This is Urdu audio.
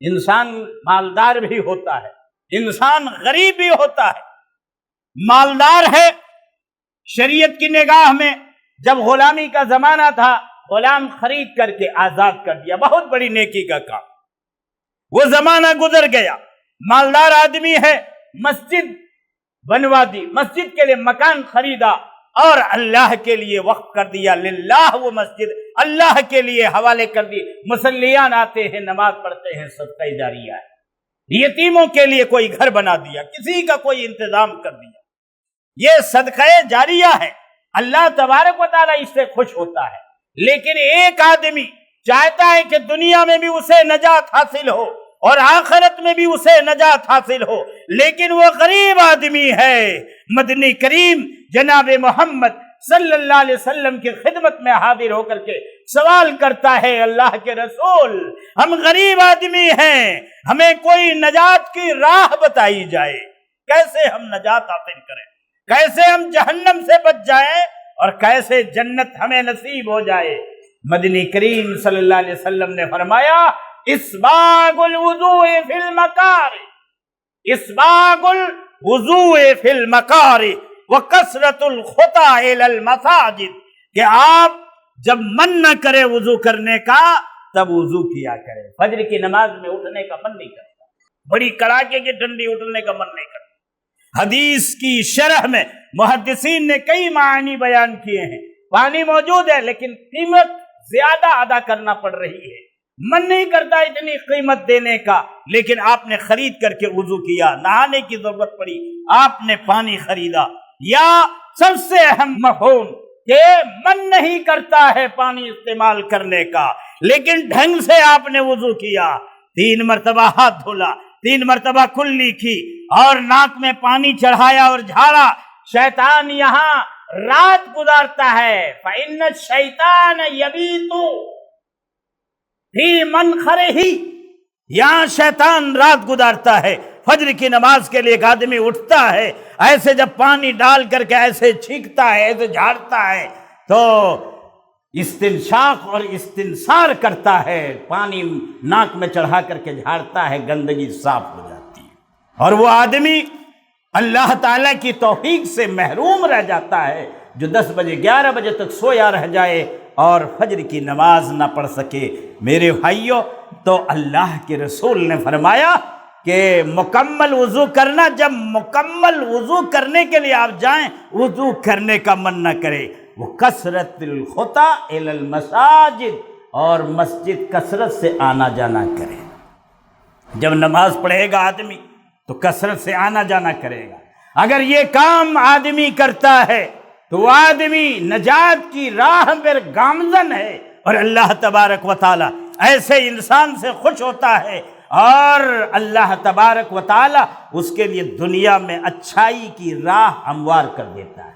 انسان مالدار بھی ہوتا ہے، انسان غریب بھی ہوتا ہے۔ مالدار ہے، شریعت کی نگاہ میں جب غلامی کا زمانہ تھا غلام خرید کر کے آزاد کر دیا، بہت بڑی نیکی کا کام۔ وہ زمانہ گزر گیا، مالدار آدمی ہے، مسجد بنوا دی، مسجد کے لیے مکان خریدا اور اللہ کے لیے وقف کر دیا، للہ وہ مسجد اللہ کے لیے حوالے کر دی۔ مصلیان آتے ہیں، نماز پڑھتے ہیں، صدقہ جاریہ ہے۔ یتیموں کے لیے کوئی گھر بنا دیا، کسی کا کوئی انتظام کر دیا، یہ صدقہ جاریہ ہے۔ اللہ تبارک و تعالیٰ اس سے خوش ہوتا ہے۔ لیکن ایک آدمی چاہتا ہے کہ دنیا میں بھی اسے نجات حاصل ہو اور آخرت میں بھی اسے نجات حاصل ہو، لیکن وہ غریب آدمی ہے۔ مدنی کریم جناب محمد صلی اللہ علیہ وسلم کی خدمت میں حاضر ہو کر کے سوال کرتا ہے، اللہ کے رسول ہم غریب آدمی ہیں، ہمیں کوئی نجات کی راہ بتائی جائے، کیسے ہم نجات حاصل کریں، کیسے ہم جہنم سے بچ جائیں اور کیسے جنت ہمیں نصیب ہو جائے۔ مدنی کریم صلی اللہ علیہ وسلم نے فرمایا، اسباغ الوضوء فی المکارہ، اسباغ الوضوء فی المکارہ وکثرۃ الخطی الی المساجد، کہ آپ جب من نہ کرے وضو کرنے کا تب وضو کیا کرے۔ فجر کی نماز میں اٹھنے کا من نہیں کرتا، بڑی کڑاکے کی ٹھنڈی اٹھنے کا من نہیں کرتا۔ حدیث کی شرح میں محدثین نے کئی معنی بیان کیے ہیں، پانی موجود ہے لیکن قیمت زیادہ ادا کرنا پڑ رہی ہے، من نہیں کرتا اتنی قیمت دینے کا، لیکن آپ نے خرید کر کے وضو کیا، نہانے کی ضرورت پڑی آپ نے پانی خریدا۔ یا سب سے اہم مفہوم کہ من نہیں کرتا ہے پانی استعمال کرنے کا، لیکن ڈھنگ سے آپ نے وضو کیا، 3 مرتبہ ہاتھ دھولا، 3 مرتبہ کلی کی اور ناک میں پانی چڑھایا اور جھاڑا۔ شیطان یہاں رات گزارتا ہے، فَإِنَّ الشَّيْطَانَ يَبِيتُ فِي مَنْخَرِهِ، یہاں شیطان رات گزارتا ہے۔ فجر کی نماز کے لیے ایک آدمی اٹھتا ہے، ایسے جب پانی ڈال کر کے ایسے چھینکتا ہے، ایسے جھاڑتا ہے تو استنشاق اور استنثار کرتا ہے، پانی ناک میں چڑھا کر کے جھاڑتا ہے، گندگی صاف ہو جاتی ہے، اور وہ آدمی اللہ تعالیٰ کی توفیق سے محروم رہ جاتا ہے جو 10 بجے 11 بجے تک سویا رہ جائے اور فجر کی نماز نہ پڑھ سکے۔ میرے بھائیوں، تو اللہ کے رسول نے فرمایا کہ مکمل وضو کرنا، جب مکمل وضو کرنے کے لیے آپ جائیں وضو کرنے کا من نہ کرے، وہ کثرت الخطی الی المساجد، اور مسجد کثرت سے آنا جانا کرے۔ جب نماز پڑھے گا آدمی تو کثرت سے آنا جانا کرے گا۔ اگر یہ کام آدمی کرتا ہے تو وہ آدمی نجات کی راہ پر گامزن ہے، اور اللہ تبارک و تعالی ایسے انسان سے خوش ہوتا ہے، اور اللہ تبارک و تعالی اس کے لیے دنیا میں اچھائی کی راہ ہموار کر دیتا ہے۔